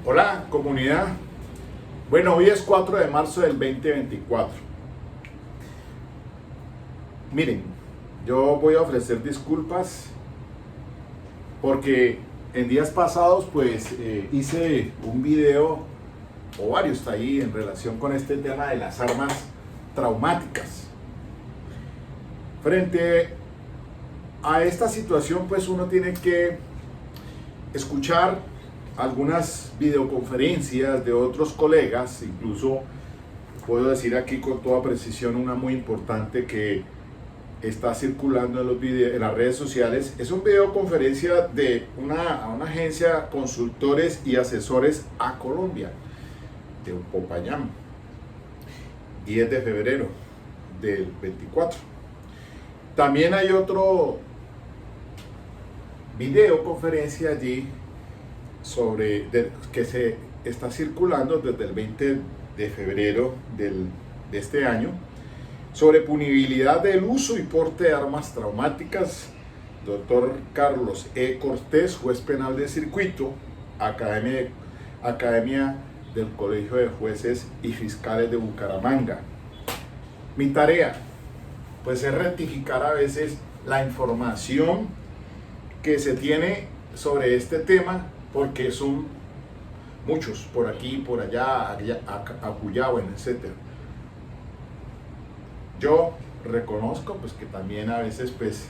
Hola comunidad, bueno, hoy es 4 de marzo del 2024. Miren, yo voy a ofrecer disculpas porque en días pasados pues hice un video o varios ahí en relación con este tema de las armas traumáticas. Frente a esta situación pues uno tiene que escuchar algunas videoconferencias de otros colegas, incluso puedo decir aquí con toda precisión una muy importante que está circulando en, en las redes sociales. Es una videoconferencia de una agencia consultores y asesores a Colombia, de Popayán, 10 de febrero del 24. También hay otro videoconferencia allí que se está circulando desde el 20 de febrero de este año sobre punibilidad del uso y porte de armas traumáticas. Doctor Carlos E. Cortés, juez penal de circuito, Academia del Colegio de Jueces y Fiscales de Bucaramanga. Mi tarea pues es rectificar a veces la información que se tiene sobre este tema, porque son muchos, por aquí, por allá, acullá, bueno, etc. Yo reconozco pues que también a veces pues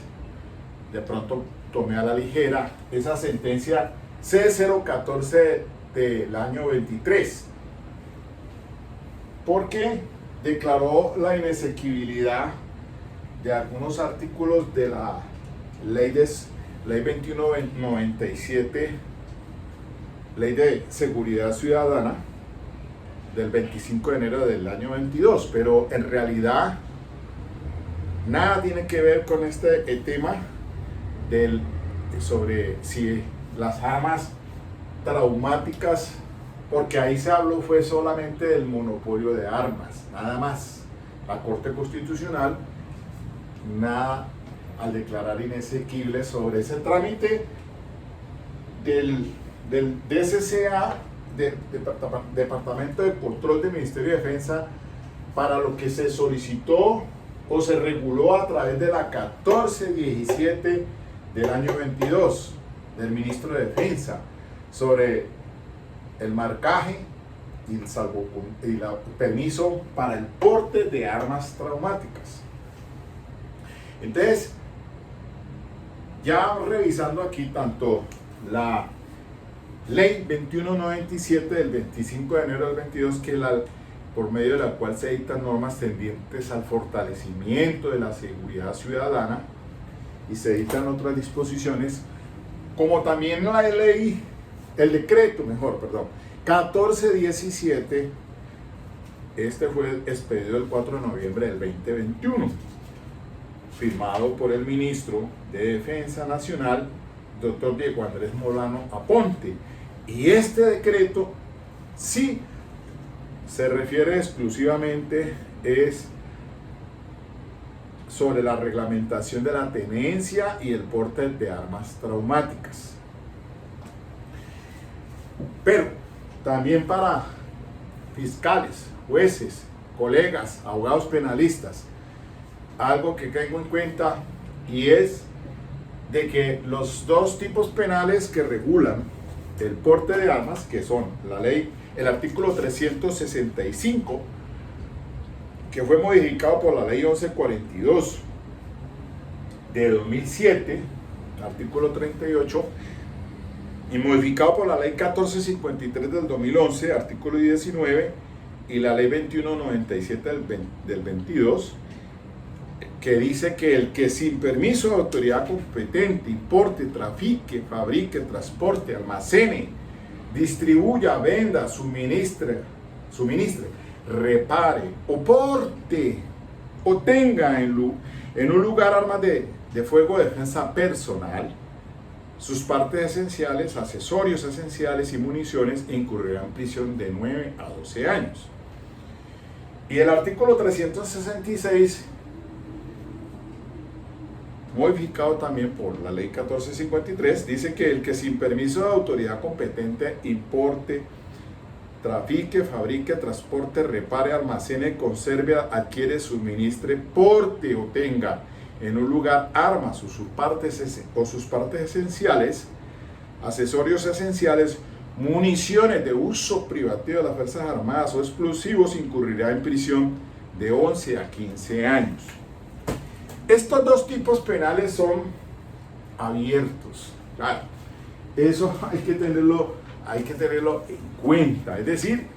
de pronto tomé a la ligera esa sentencia C014 del año 23, porque declaró la inexequibilidad de algunos artículos de la ley 2197, Ley de Seguridad Ciudadana del 25 de enero del año 22, pero en realidad nada tiene que ver con este tema sobre si las armas traumáticas, porque ahí se habló fue solamente del monopolio de armas, nada más. La Corte Constitucional nada al declarar inexequible sobre ese trámite del DCCA, Departamento de Control del Ministerio de Defensa, para lo que se solicitó o se reguló a través de la 1417 del año 22 del Ministro de Defensa sobre el marcaje y el permiso para el porte de armas traumáticas. Entonces, ya revisando aquí tanto la Ley 2197 del 25 de enero del 22, que por medio de la cual se dictan normas tendientes al fortalecimiento de la seguridad ciudadana y se dictan otras disposiciones, como también la ley, el decreto, 1417, este fue expedido el 4 de noviembre del 2021, firmado por el ministro de Defensa Nacional, doctor Diego Andrés Molano Aponte. Y este decreto sí se refiere exclusivamente es sobre la reglamentación de la tenencia y el porte de armas traumáticas. Pero también para fiscales, jueces, colegas, abogados penalistas, algo que caigo en cuenta, y es de que los dos tipos penales que regulan el porte de armas, que son la ley, el artículo 365, que fue modificado por la ley 1142 de 2007, artículo 38, y modificado por la ley 1453 del 2011, artículo 19, y la ley 2197 del 22, que dice que el que sin permiso de autoridad competente importe, trafique, fabrique, transporte, almacene, distribuya, venda, suministre, repare o porte o tenga en un lugar armas de fuego de defensa personal, sus partes esenciales, accesorios esenciales y municiones, incurrirán en prisión de 9 a 12 años. Y el artículo 366, modificado también por la ley 1453, dice que el que sin permiso de autoridad competente importe, trafique, fabrique, transporte, repare, almacene, conserve, adquiere, suministre, porte o tenga en un lugar armas o sus partes esenciales, accesorios esenciales, municiones de uso privativo de las Fuerzas Armadas o explosivos, incurrirá en prisión de 11 a 15 años. Estos dos tipos penales son abiertos. Claro, eso hay que tenerlo en cuenta. Es decir,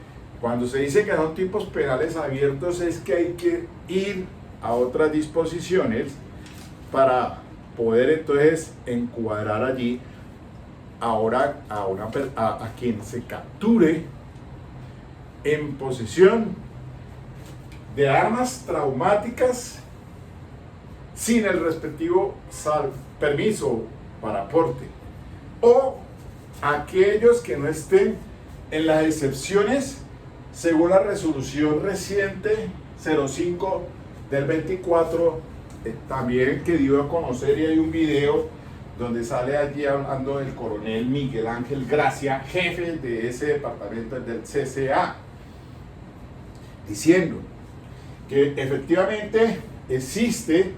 cuando se dice que son tipos penales abiertos es que hay que ir a otras disposiciones para poder entonces encuadrar allí ahora a quien se capture en posesión de armas traumáticas sin el respectivo permiso para porte, o aquellos que no estén en las excepciones según la resolución reciente 05 del 24, también que dio a conocer, y hay un video donde sale allí hablando el coronel Miguel Ángel Gracia, jefe de ese departamento del CCA, diciendo que efectivamente existe,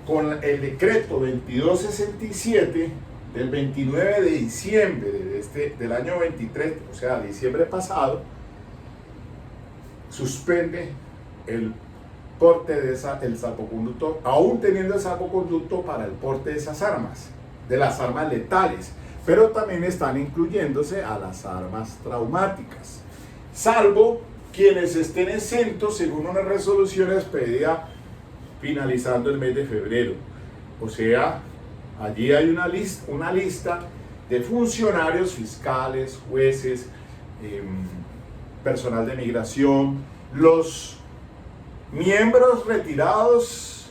con el decreto 2267 del 29 de diciembre del año 23, o sea, diciembre pasado, suspende el porte de el salvoconducto, aún teniendo el salvoconducto para el porte de esas armas, de las armas letales, pero también están incluyéndose a las armas traumáticas, salvo quienes estén exentos según una resolución expedida finalizando el mes de febrero. O sea, allí hay una lista de funcionarios fiscales, jueces, personal de migración, los miembros retirados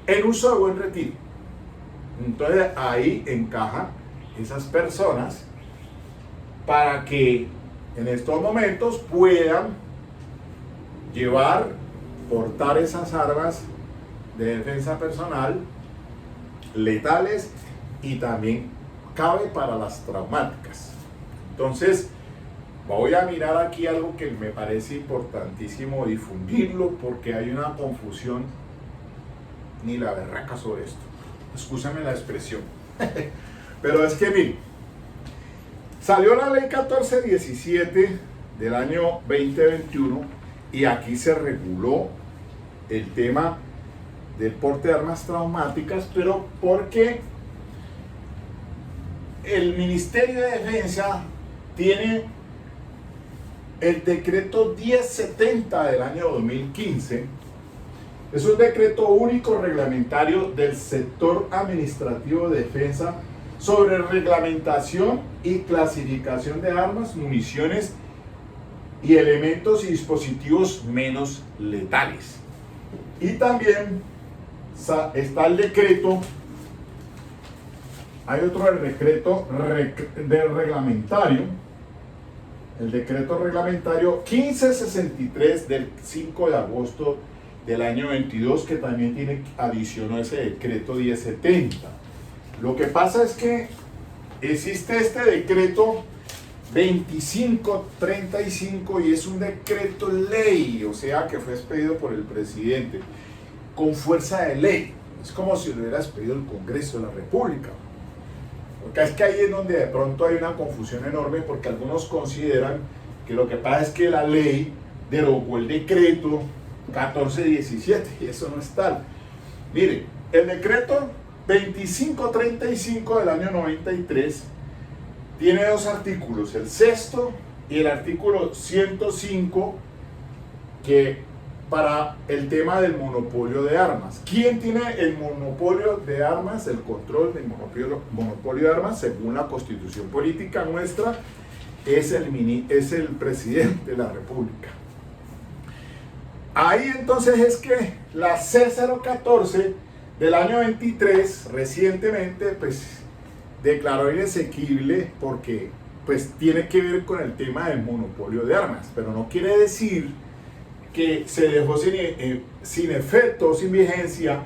en uso de buen retiro. Entonces ahí encajan esas personas para que en estos momentos puedan portar esas armas de defensa personal letales, y también cabe para las traumáticas. Entonces voy a mirar aquí algo que me parece importantísimo difundirlo, porque hay una confusión ni la berraca sobre esto. Excúsame la expresión. Pero es que miren, salió la ley 1417 del año 2021 y aquí se reguló el tema del porte de armas traumáticas, pero porque el Ministerio de Defensa tiene el decreto 1070 del año 2015. Es un decreto único reglamentario del sector administrativo de defensa sobre reglamentación y clasificación de armas, municiones y elementos y dispositivos menos letales. Y también está el decreto, hay otro decreto reglamentario, el decreto reglamentario 1563 del 5 de agosto del año 22, que también adicionó ese decreto 1070. Lo que pasa es que existe este decreto 2535 y es un decreto ley, o sea que fue expedido por el presidente con fuerza de ley. Es como si lo hubiera expedido el Congreso de la República. Porque es que ahí es donde de pronto hay una confusión enorme, porque algunos consideran que lo que pasa es que la ley derogó el decreto 1417 y eso no es tal. Miren, el decreto 2535 del año 93 tiene dos artículos, el sexto y el artículo 105, que para el tema del monopolio de armas. ¿Quién tiene el monopolio de armas, el control del monopolio de armas? Según la Constitución política nuestra, es el presidente de la República. Ahí entonces es que la C014 del año 23 recientemente pues declaró inexequible, porque pues tiene que ver con el tema del monopolio de armas, pero no quiere decir que se dejó sin efecto o sin vigencia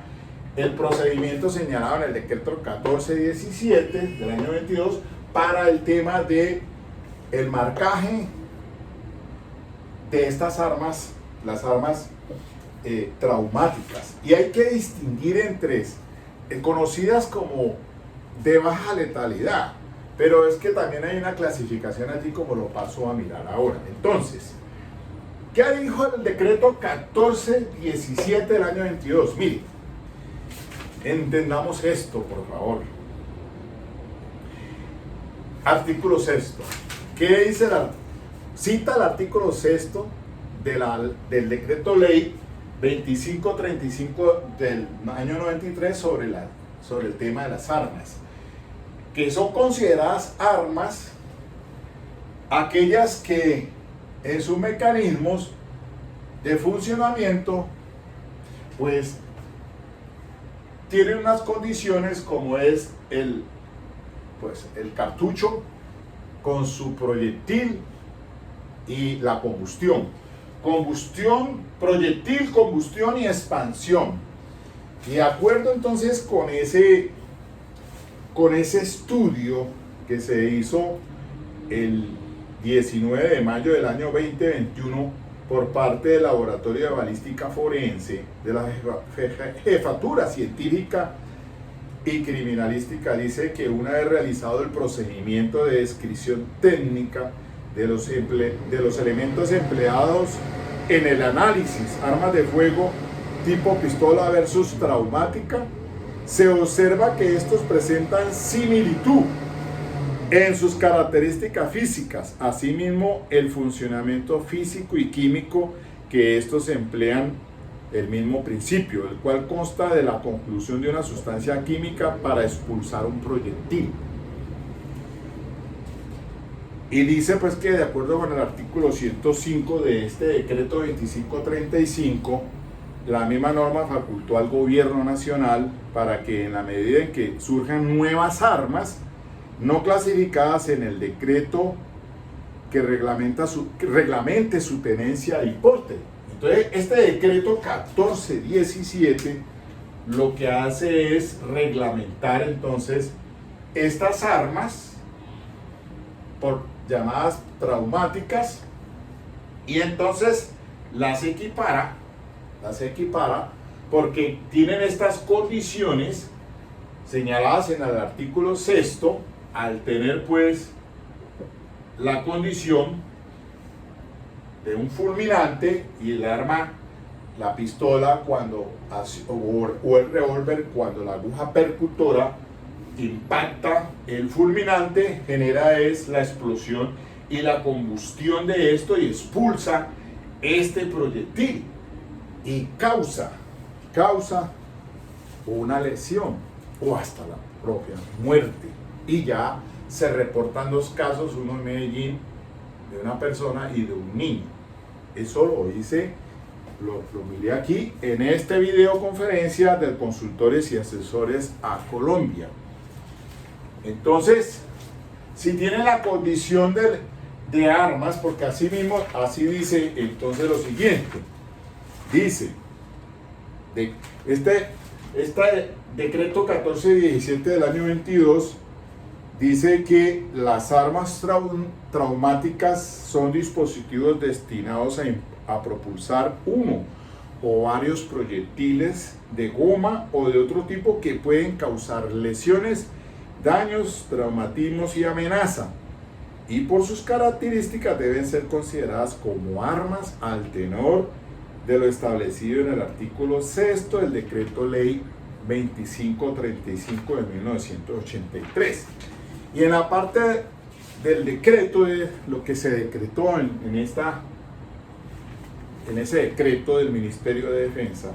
el procedimiento señalado en el decreto 1417 del año 22 para el tema de el marcaje de estas armas, las armas traumáticas. Y hay que distinguir entre conocidas como de baja letalidad, pero es que también hay una clasificación allí como lo paso a mirar ahora. Entonces, ¿qué dijo el decreto 1417 del año 22? Mire, entendamos esto, por favor. Artículo 6. ¿Qué dice cita el artículo 6 del decreto ley 2535 del año 93 sobre el tema de las armas, que son consideradas armas aquellas que en sus mecanismos de funcionamiento pues tienen unas condiciones como es el cartucho con su proyectil y la combustión, proyectil, combustión y expansión. Y de acuerdo entonces con ese estudio que se hizo el 19 de mayo del año 2021 por parte del Laboratorio de Balística Forense de la Jefatura Científica y Criminalística, dice que una vez realizado el procedimiento de descripción técnica de los elementos empleados en el análisis armas de fuego tipo pistola versus traumática, se observa que estos presentan similitud en sus características físicas, asimismo el funcionamiento físico y químico, que estos emplean el mismo principio, el cual consta de la conclusión de una sustancia química para expulsar un proyectil. Y dice pues que de acuerdo con el artículo 105 de este decreto 2535, la misma norma facultó al gobierno nacional para que en la medida en que surjan nuevas armas no clasificadas en el decreto que reglamente su tenencia y porte. Entonces, este decreto 1417 lo que hace es reglamentar entonces estas armas por llamadas traumáticas y entonces las equipara porque tienen estas condiciones señaladas en el artículo 6, al tener pues la condición de un fulminante y el arma, la pistola o el revólver, cuando la aguja percutora impacta el fulminante, genera la explosión y la combustión de esto y expulsa este proyectil y causa una lesión o hasta la propia muerte. Y ya se reportan dos casos, uno en Medellín de una persona y de un niño. Eso lo hice, lo miré aquí en esta videoconferencia del Consultores y Asesores a Colombia. Entonces, si tienen la condición de armas, porque así dice entonces lo siguiente, dice, este decreto 1417 del año 22 dice que las armas traumáticas son dispositivos destinados a propulsar uno o varios proyectiles de goma o de otro tipo que pueden causar lesiones, daños, traumatismos y amenaza, y por sus características deben ser consideradas como armas al tenor de lo establecido en el artículo 6 del decreto ley 2535 de 1983. Y en la parte del decreto, de lo que se decretó en ese decreto del Ministerio de Defensa,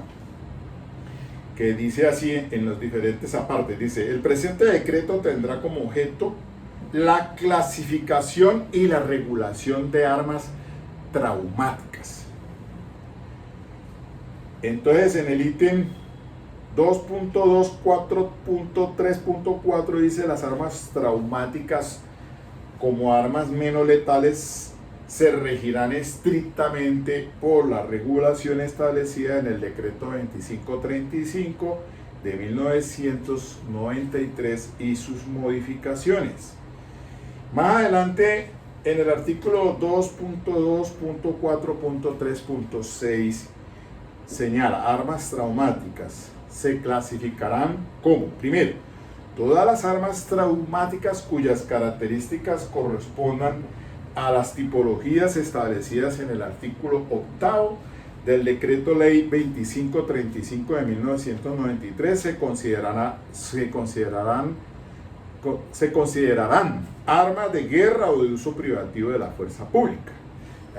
que dice así en los diferentes apartes, dice: el presente decreto tendrá como objeto la clasificación y la regulación de armas traumáticas. Entonces, en el ítem 2.2.4.3.4 dice: las armas traumáticas como armas menos letales se regirán estrictamente por la regulación establecida en el decreto 2535 de 1993 y sus modificaciones. Más adelante, en el artículo 2.2.4.3.6 señala, armas traumáticas se clasificarán como, primero, todas las armas traumáticas cuyas características correspondan a las tipologías establecidas en el artículo 8 del Decreto Ley 2535 de 1993 se considerarán armas de guerra o de uso privativo de la fuerza pública.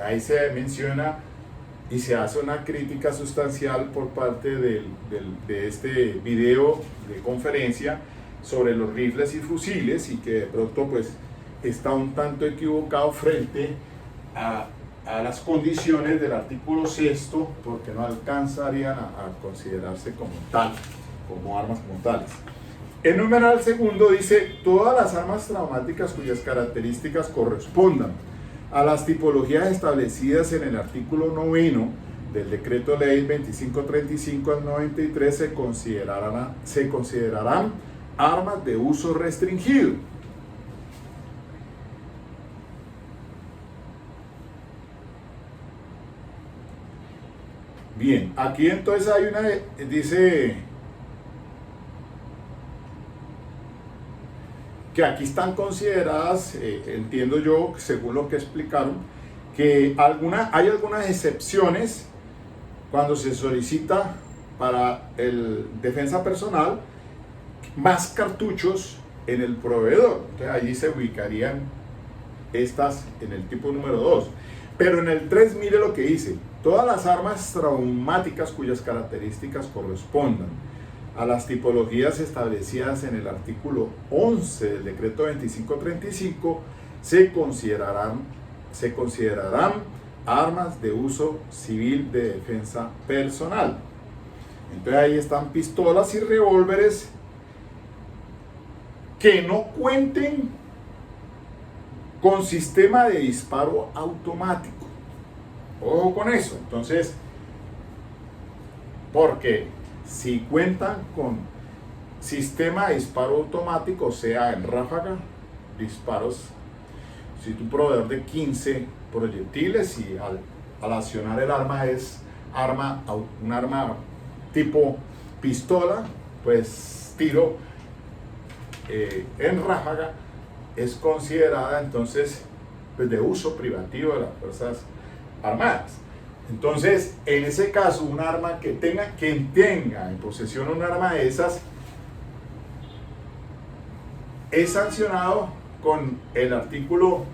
Ahí se menciona y se hace una crítica sustancial por parte de este video de conferencia sobre los rifles y fusiles, y que de pronto pues está un tanto equivocado frente a las condiciones del artículo 6, porque no alcanzarían a considerarse como tal, como armas como tales. El numeral segundo dice, todas las armas traumáticas cuyas características correspondan a las tipologías establecidas en el artículo 9 del Decreto Ley 2535 del 93 se considerarán armas de uso restringido. Bien, aquí entonces hay dice que aquí están consideradas, entiendo yo, según lo que explicaron, que hay algunas excepciones cuando se solicita para el defensa personal más cartuchos en el proveedor. Entonces allí se ubicarían estas en el tipo número 2. Pero en el 3, mire lo que dice, todas las armas traumáticas cuyas características correspondan a las tipologías establecidas en el artículo 11 del Decreto 2535 se considerarán armas de uso civil de defensa personal. Entonces ahí están pistolas y revólveres que no cuenten con sistema de disparo automático. Ojo con eso. Entonces, porque si cuentan con sistema de disparo automático, sea en ráfaga, disparos, si tu proveedor de 15 proyectiles y al accionar el arma es un arma tipo pistola, pues tiro en ráfaga, es considerada entonces pues, de uso privativo de las Fuerzas Armadas. Entonces, en ese caso, un arma quien tenga en posesión un arma de esas es sancionado con el artículo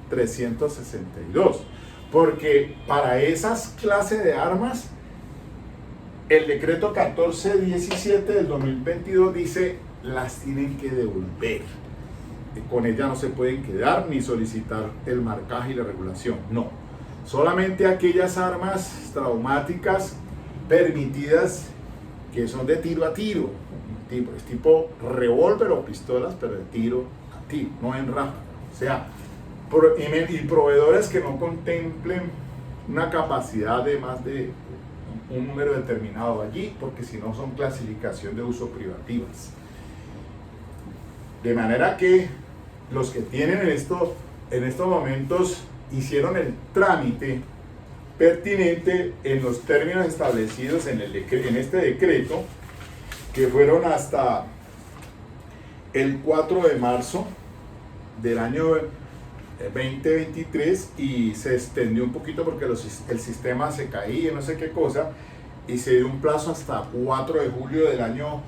362, porque para esas clases de armas el decreto 1417 del 2022 dice las tienen que devolver. Con ella no se pueden quedar ni solicitar el marcaje y la regulación, no. Solamente aquellas armas traumáticas permitidas que son de tiro a tiro, tipo revólver o pistolas, pero de tiro a tiro, no en ráfaga. O sea, y proveedores que no contemplen una capacidad de más de un número determinado allí, porque si no son clasificación de uso privativas. De manera que los que tienen en estos momentos hicieron el trámite pertinente en los términos establecidos en este decreto, que fueron hasta el 4 de marzo del año 2023, y se extendió un poquito porque el sistema se caía, no sé qué cosa, y se dio un plazo hasta 4 de julio del año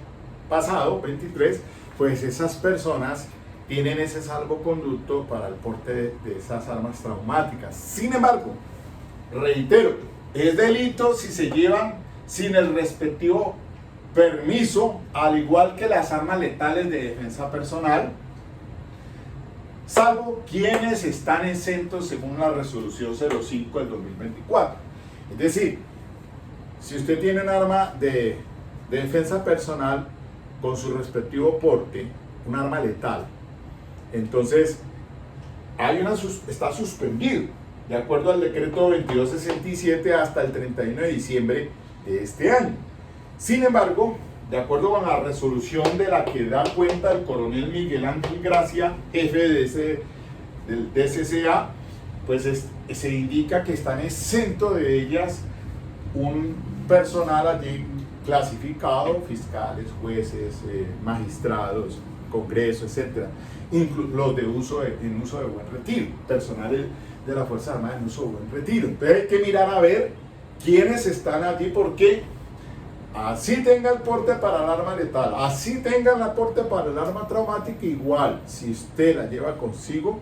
pasado, 23, pues esas personas tienen ese salvoconducto para el porte de esas armas traumáticas. Sin embargo, reitero, es delito si se llevan sin el respectivo permiso, al igual que las armas letales de defensa personal, salvo quienes están exentos según la resolución 05 del 2024. Es decir, si usted tiene un arma de defensa personal con su respectivo porte, un arma letal, entonces está suspendido de acuerdo al decreto 2267 hasta el 31 de diciembre de este año. Sin embargo, de acuerdo con la resolución de la que da cuenta el coronel Miguel Ángel Gracia, jefe del DCCA, pues se indica que están exentos de ellas un personal allí clasificado, fiscales, jueces, magistrados, congreso, etcétera, los de en uso de buen retiro, personal de la Fuerza Armada en uso de buen retiro. Entonces hay que mirar a ver quiénes están allí, porque así tenga el porte para el arma letal, así tenga el aporte para el arma traumática, igual, si usted la lleva consigo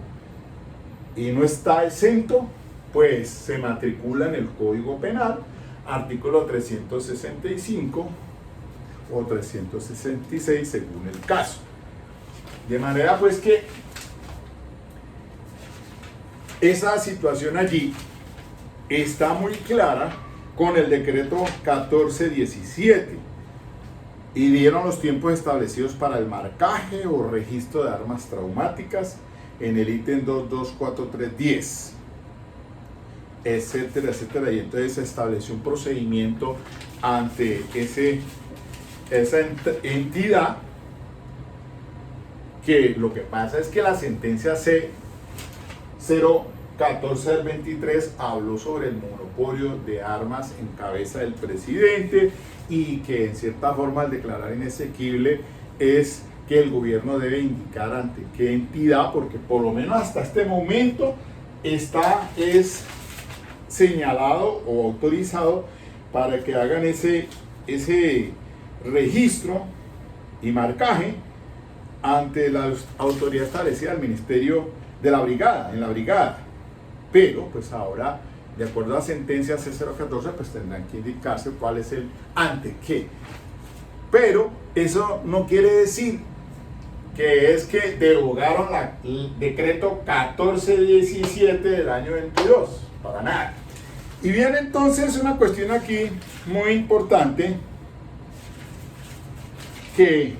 y no está exento, pues se matricula en el Código Penal, artículo 365 o 366 según el caso. De manera pues que esa situación allí está muy clara con el decreto 1417 y dieron los tiempos establecidos para el marcaje o registro de armas traumáticas en el ítem 224310, etcétera, etcétera. Y entonces se estableció un procedimiento ante esa entidad, que lo que pasa es que la sentencia C014 del 23 habló sobre el monopolio de armas en cabeza del presidente, y que en cierta forma al declarar inexequible es que el gobierno debe indicar ante qué entidad, porque por lo menos hasta este momento es señalado o autorizado para que hagan ese registro y marcaje ante la autoridad establecida del Ministerio de la Brigada, en la Brigada. Pero pues ahora, de acuerdo a la sentencia C014, pues tendrán que indicarse cuál es el ante qué. Pero eso no quiere decir que es que derogaron el decreto 1417 del año 22, para nada. Y viene entonces una cuestión aquí muy importante, que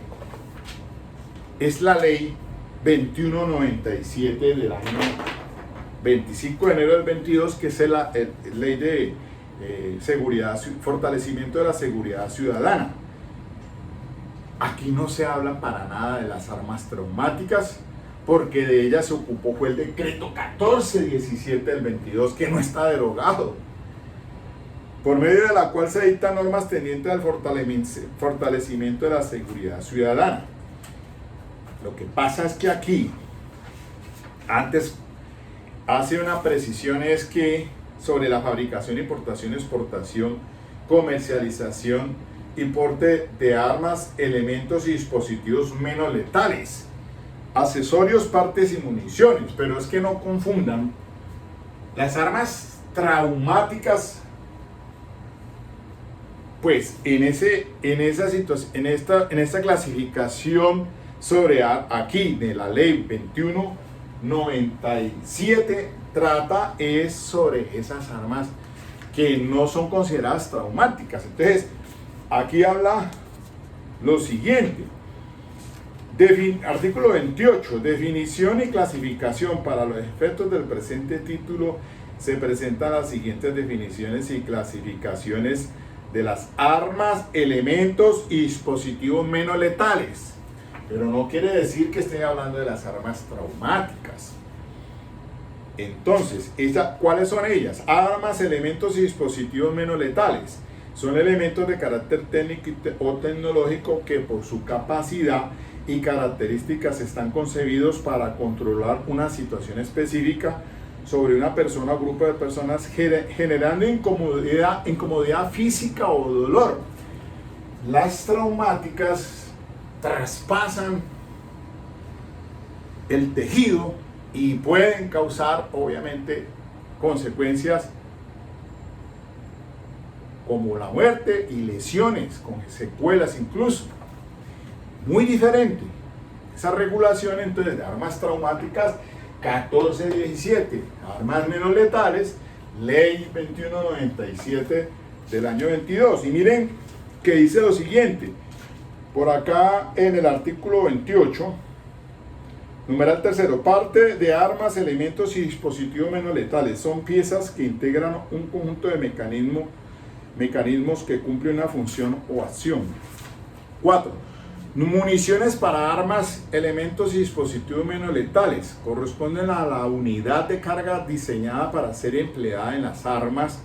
es la ley 2197 del año 25 de enero del 22, que es la ley de fortalecimiento de la seguridad ciudadana. Aquí no se habla para nada de las armas traumáticas, porque de ellas se ocupó fue el decreto 1417 del 22, que no está derogado, por medio de la cual se dictan normas tendientes al fortalecimiento de la seguridad ciudadana. Lo que pasa es que aquí, antes hace una precisión, es que sobre la fabricación, importación, exportación, comercialización y porte de armas, elementos y dispositivos menos letales, accesorios, partes y municiones. Pero es que no confundan las armas traumáticas, pues en esta clasificación sobre aquí de la ley 2197 trata es sobre esas armas que no son consideradas traumáticas. Entonces aquí habla lo siguiente: artículo 28, definición y clasificación. Para los efectos del presente título se presentan las siguientes definiciones y clasificaciones de las armas, elementos y dispositivos menos letales. Pero no quiere decir que esté hablando de las armas traumáticas. Entonces, ¿cuáles son ellas? Armas, elementos y dispositivos menos letales. Son elementos de carácter técnico o tecnológico que por su capacidad y características están concebidos para controlar una situación específica sobre una persona o grupo de personas, generando incomodidad física o dolor. Las traumáticas traspasan el tejido y pueden causar obviamente consecuencias como la muerte y lesiones con secuelas incluso. Muy diferente esa regulación entonces de armas traumáticas 1417, armas menos letales, ley 2197 del año 22. Y miren que dice lo siguiente, por acá en el artículo 28, numeral tercero: parte de armas, elementos y dispositivos menos letales son piezas que integran un conjunto de mecanismos que cumplen una función o acción. 4. Municiones para armas, elementos y dispositivos menos letales. Corresponden a la unidad de carga diseñada para ser empleada en las armas,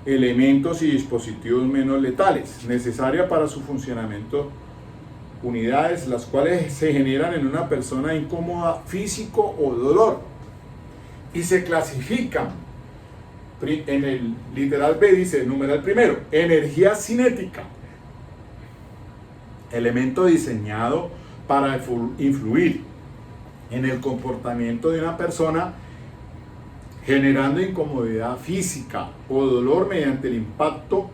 elementos y dispositivos menos letales, necesaria para su funcionamiento. Unidades las cuales se generan en una persona incómoda físico o dolor y se clasifican en el literal B, dice numeral primero, energía cinética, elemento diseñado para influir en el comportamiento de una persona generando incomodidad física o dolor mediante el impacto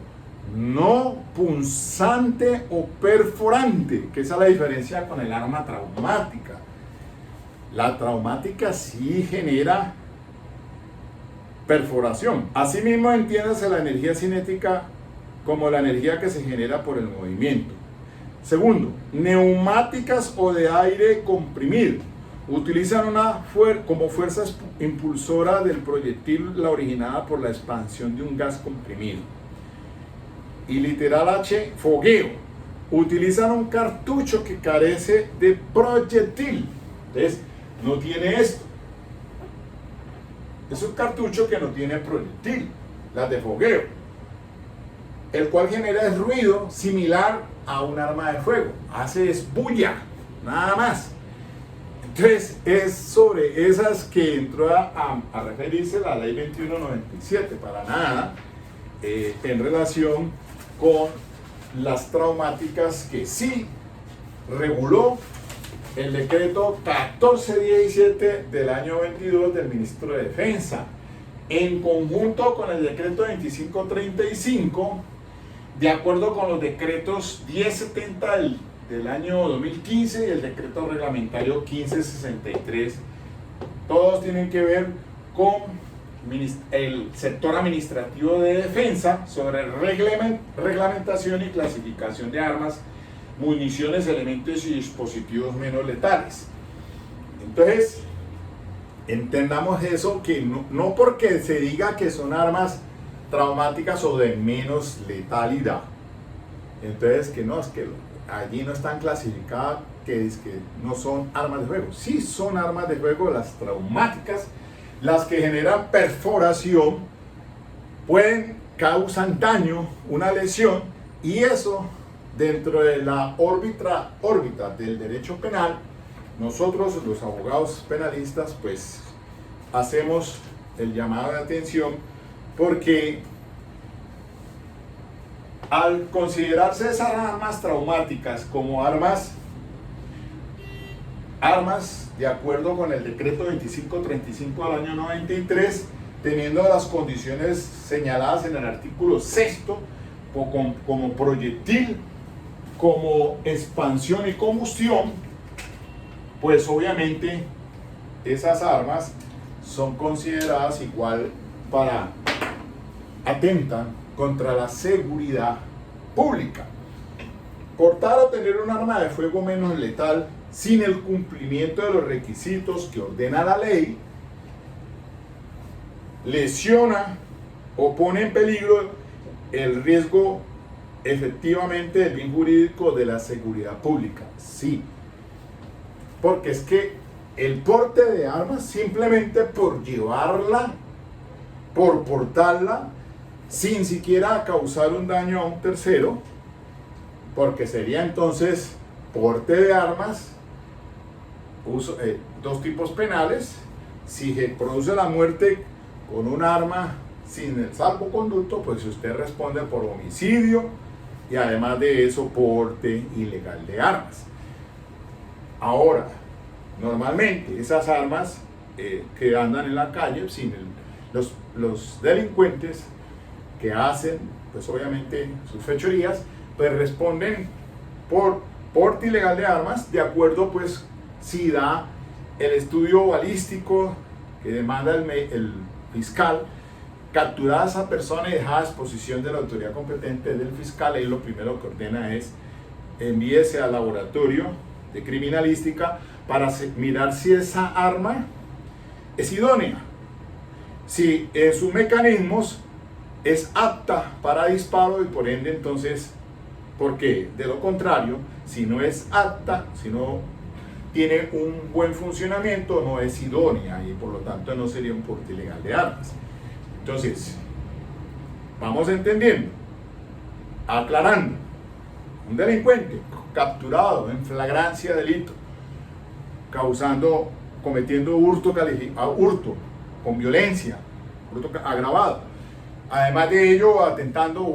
no punzante o perforante, que esa es la diferencia con el arma traumática. La traumática sí genera perforación. Asimismo, entiéndase la energía cinética como la energía que se genera por el movimiento. Segundo, neumáticas o de aire comprimido. Utilizan como fuerza impulsora del proyectil la originada por la expansión de un gas comprimido. Y literal H, fogueo. Utilizan un cartucho que carece de proyectil. Entonces, no tiene esto. Es un cartucho que no tiene proyectil, las de fogueo, el cual genera el ruido similar a un arma de fuego. Hace es bulla, nada más. Entonces, es sobre esas que entró a referirse la ley 2197, para nada en relación con las traumáticas que sí reguló el decreto 1417 del año 22 del ministro de Defensa, en conjunto con el decreto 2535, de acuerdo con los decretos 1070 del año 2015 y el decreto reglamentario 1563. Todos tienen que ver con el sector administrativo de defensa sobre reglamentación y clasificación de armas, municiones, elementos y dispositivos menos letales. Entonces, entendamos eso, que no porque se diga que son armas traumáticas o de menos letalidad, entonces que no, es que allí no están clasificadas, que es que no son armas de fuego. Sí son armas de fuego las traumáticas, las que generan perforación, causan daño, una lesión, y eso dentro de la órbita del derecho penal. Nosotros los abogados penalistas pues hacemos el llamado de atención, porque al considerarse esas armas traumáticas como armas de acuerdo con el decreto 2535 del año 93, teniendo las condiciones señaladas en el artículo 6º, como proyectil, como expansión y combustión, pues obviamente esas armas son consideradas igual atentan contra la seguridad pública. Portar o tener un arma de fuego menos letal sin el cumplimiento de los requisitos que ordena la ley lesiona o pone en peligro el riesgo efectivamente del bien jurídico de la seguridad pública. Sí, porque es que el porte de armas, simplemente por llevarla, por portarla, sin siquiera causar un daño a un tercero, porque sería entonces porte de armas, dos tipos penales. Si se produce la muerte con un arma sin el salvoconducto, pues usted responde por homicidio y además de eso porte ilegal de armas. Ahora, normalmente esas armas que andan en la calle, los delincuentes que hacen pues obviamente sus fechorías, pues responden por porte ilegal de armas, de acuerdo pues si da el estudio balístico que demanda el fiscal, capturada a esa persona y dejada a disposición de la autoridad competente del fiscal. Y lo primero que ordena es envíese al laboratorio de criminalística para mirar si esa arma es idónea, si en sus mecanismos es apta para disparo, y por ende entonces Porque de lo contrario, si no es apta, si no tiene un buen funcionamiento, no es idónea y por lo tanto no sería un porte ilegal de armas. Entonces, vamos entendiendo, aclarando, un delincuente capturado en flagrancia de delito, cometiendo hurto con violencia, hurto agravado, además de ello atentando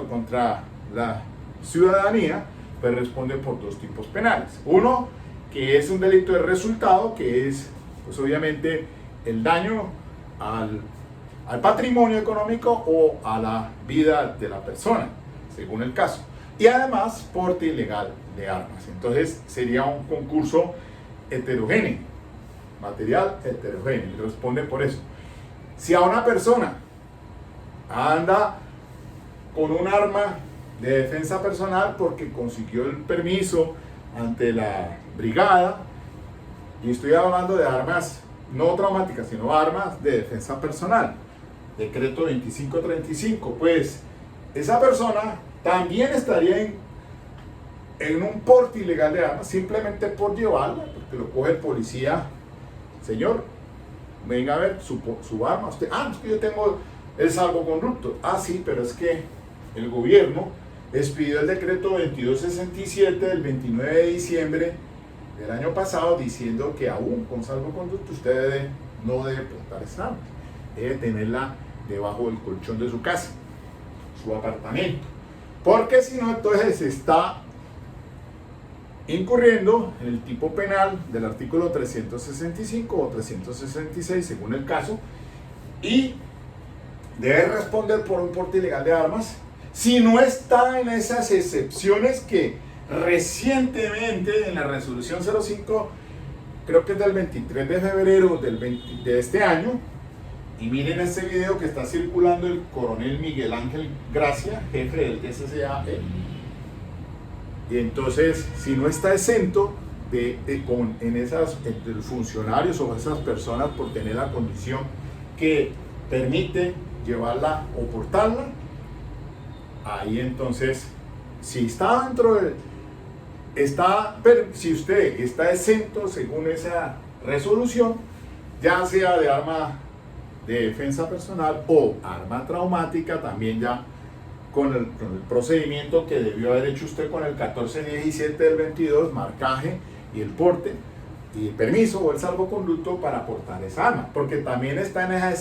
contra la ciudadanía, pues responde por dos tipos penales. Uno, que es un delito de resultado, que es pues obviamente el daño al patrimonio económico o a la vida de la persona, según el caso. Y además, porte ilegal de armas. Entonces sería un concurso heterogéneo, material heterogéneo, y responde por eso. Si a una persona anda con un arma de defensa personal porque consiguió el permiso ante la brigada, y estoy hablando de armas no traumáticas, sino armas de defensa personal, decreto 2535, pues esa persona también estaría en un porte ilegal de armas simplemente por llevarla, porque lo coge el policía. Señor, venga a ver su arma. Usted, es que yo tengo el salvoconducto. Sí, pero es que el gobierno expidió el decreto 2267 del 29 de diciembre del año pasado diciendo que aún con salvoconducto usted no debe portar esa arma, debe tenerla debajo del colchón de su casa, su apartamento, porque si no, entonces está incurriendo en el tipo penal del artículo 365 o 366 según el caso, y debe responder por un porte ilegal de armas si no está en esas excepciones que recientemente en la resolución 05, creo que es del 23 de febrero de este año, y miren este video que está circulando el coronel Miguel Ángel Gracia, jefe del SSAE, y entonces si no está exento entre los funcionarios o esas personas por tener la condición que permite llevarla o portarla, ahí entonces, si está si usted está exento según esa resolución, ya sea de arma de defensa personal o arma traumática, también ya con el procedimiento que debió haber hecho usted con el 1417 del 22, marcaje y el porte y el permiso o el salvoconducto para portar esa arma, porque también está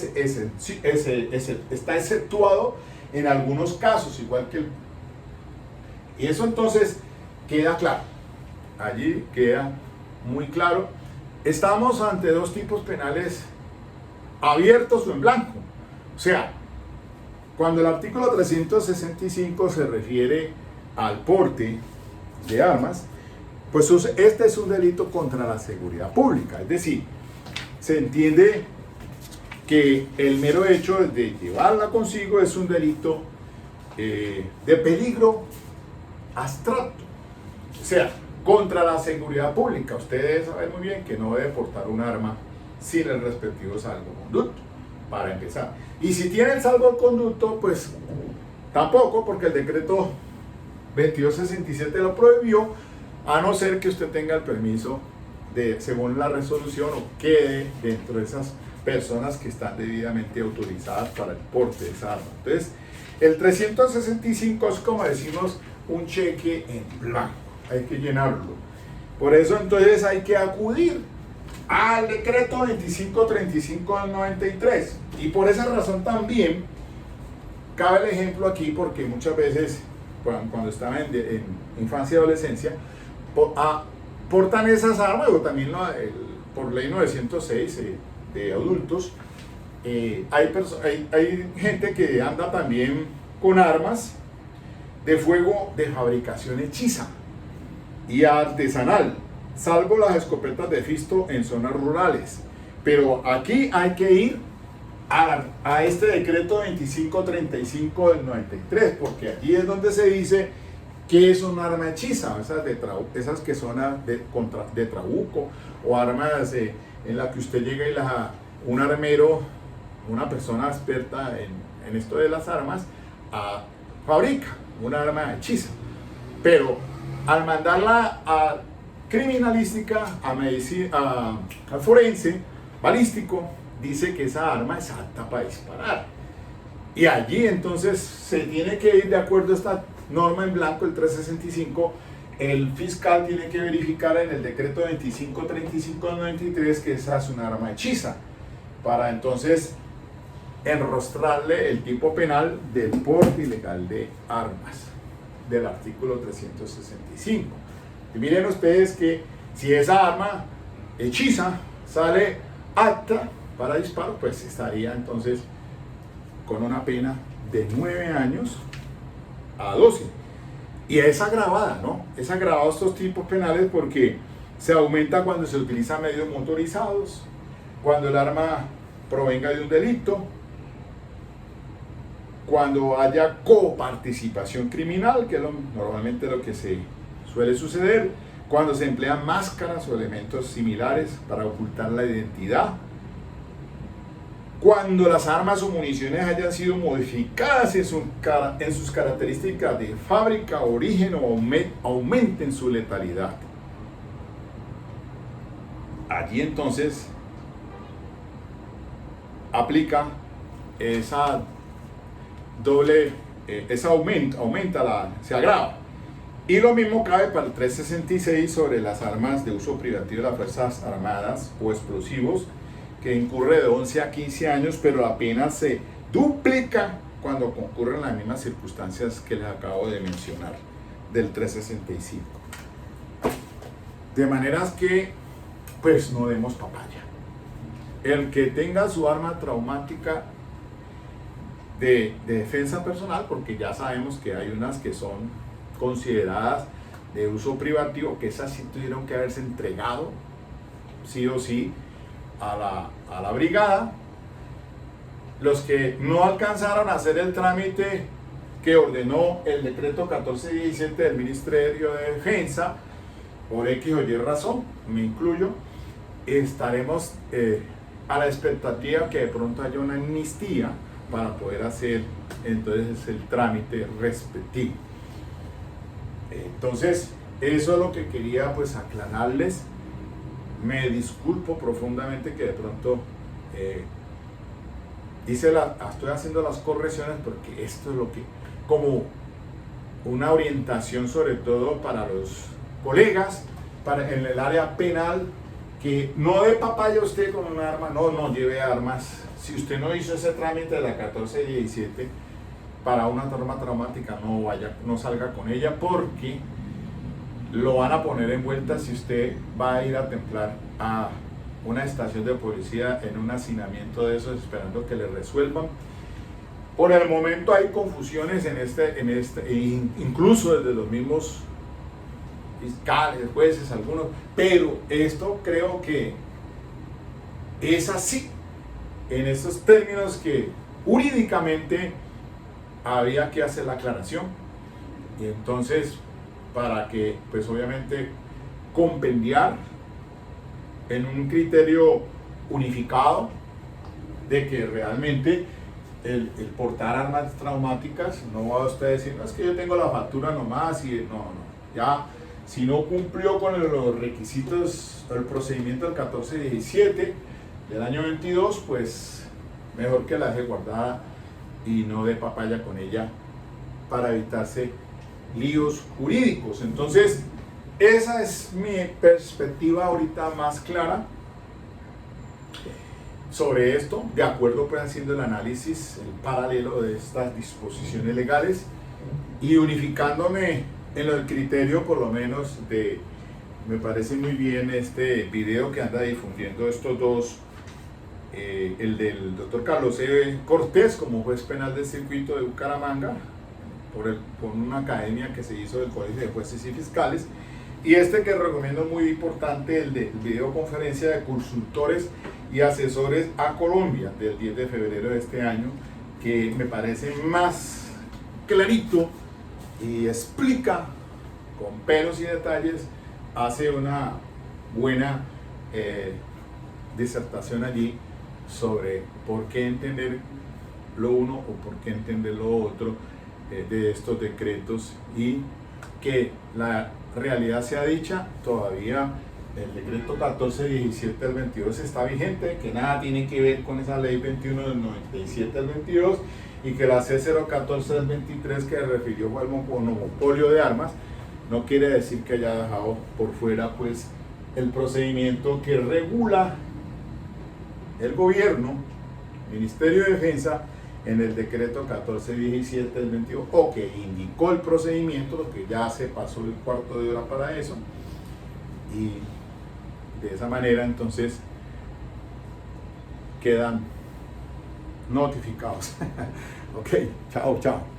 está exceptuado en algunos casos, igual que y eso entonces queda claro, allí queda muy claro. Estamos ante dos tipos penales abiertos o en blanco. O sea, cuando el artículo 365 se refiere al porte de armas, pues este es un delito contra la seguridad pública. Es decir, se entiende que el mero hecho de llevarla consigo es un delito de peligro abstracto. O sea, contra la seguridad pública. Ustedes saben muy bien que no debe portar un arma sin el respectivo salvoconducto, para empezar. Y si tiene el salvoconducto, pues tampoco, porque el decreto 2267 lo prohibió, a no ser que usted tenga el permiso según la resolución, o quede dentro de esas personas que están debidamente autorizadas para el porte de esa arma. Entonces, el 365 es como decimos un cheque en blanco, hay que llenarlo. Por eso entonces hay que acudir al decreto 2535 del 93, y por esa razón también cabe el ejemplo aquí, porque muchas veces cuando están en infancia y adolescencia portan esas armas, o también por ley 906 de adultos, hay gente que anda también con armas de fuego de fabricación hechiza y artesanal, salvo las escopetas de Fisto en zonas rurales. Pero aquí hay que ir a este decreto 2535 del 93, porque aquí es donde se dice que es un arma hechiza, esas que son de trabuco, o armas en la que usted llega y un armero, una persona experta en esto de las armas, fabrica un arma hechiza. Pero al mandarla a criminalística, a medicina, al forense, balístico, dice que esa arma es apta para disparar. Y allí entonces se tiene que ir de acuerdo a esta norma en blanco, el 365, el fiscal tiene que verificar en el decreto 2535-93 que esa es una arma hechiza, para entonces enrostrarle el tipo penal del porte ilegal de armas, del artículo 365. Y miren ustedes que si esa arma hechiza sale apta para disparo, pues estaría entonces con una pena de 9 años a 12. Y es agravada, ¿no? Es agravado estos tipos penales porque se aumenta cuando se utilizan medios motorizados, cuando el arma provenga de un delito, cuando haya coparticipación criminal, que es normalmente lo que se suele suceder, cuando se emplean máscaras o elementos similares para ocultar la identidad, cuando las armas o municiones hayan sido modificadas en sus características de fábrica, origen o aumenten su letalidad. Allí entonces aplica esa doble, se agrava. Y lo mismo cabe para el 366 sobre las armas de uso privativo de las Fuerzas Armadas o explosivos, que incurre de 11 a 15 años, pero la pena se duplica cuando concurren las mismas circunstancias que les acabo de mencionar del 365. De maneras que, pues no demos papaya. El que tenga su arma traumática de defensa personal, porque ya sabemos que hay unas que son consideradas de uso privativo, que esas sí tuvieron que haberse entregado, sí o sí, a la brigada. Los que no alcanzaron a hacer el trámite que ordenó el decreto 1417 del Ministerio de Defensa, por X o Y razón, me incluyo, estaremos a la expectativa que de pronto haya una amnistía para poder hacer entonces el trámite respectivo. Entonces, eso es lo que quería pues aclararles. Me disculpo profundamente que de pronto estoy haciendo las correcciones, porque esto es lo que, como una orientación sobre todo para los colegas, en el área penal, que no dé papaya usted con un arma, no lleve armas. Si usted no hizo ese trámite de la 1417 para una norma traumática, no salga con ella, porque lo van a poner en vuelta si usted va a ir a templar a una estación de policía en un hacinamiento de esos, esperando que le resuelvan. Por el momento hay confusiones incluso desde los mismos fiscales, jueces, algunos, pero esto creo que es así, en esos términos que jurídicamente había que hacer la aclaración. Y entonces, para que pues obviamente compendiar en un criterio unificado de que realmente el portar armas traumáticas, no va a usted decir, no, es que yo tengo la factura nomás, y ya si no cumplió con los requisitos, el procedimiento del 1417 del año 22, pues mejor que la deje guardada y no dé papaya con ella, para evitarse líos jurídicos. Entonces, esa es mi perspectiva ahorita más clara sobre esto, de acuerdo pues haciendo el análisis, el paralelo de estas disposiciones legales y unificándome en el criterio, por lo menos, me parece muy bien este video que anda difundiendo estos dos, el del doctor Carlos Cortés como juez penal del circuito de Bucaramanga, por una academia que se hizo del Colegio de Jueces y Fiscales, y este que recomiendo muy importante, el de videoconferencia de consultores y asesores a Colombia del 10 de febrero de este año, que me parece más clarito y explica con pelos y detalles, hace una buena disertación allí sobre por qué entender lo uno o por qué entender lo otro de estos decretos y que la realidad sea dicha, todavía el decreto 1417 del 22 está vigente, que nada tiene que ver con esa ley 21 del 97 del 22, y que la C014 del 23, que refirió al monopolio de armas, no quiere decir que haya dejado por fuera pues el procedimiento que regula el gobierno, Ministerio de Defensa, en el decreto 1417 del 22, o que indicó el procedimiento, lo que ya se pasó el cuarto de hora para eso, y de esa manera entonces quedan notificados. Ok, chao, chao.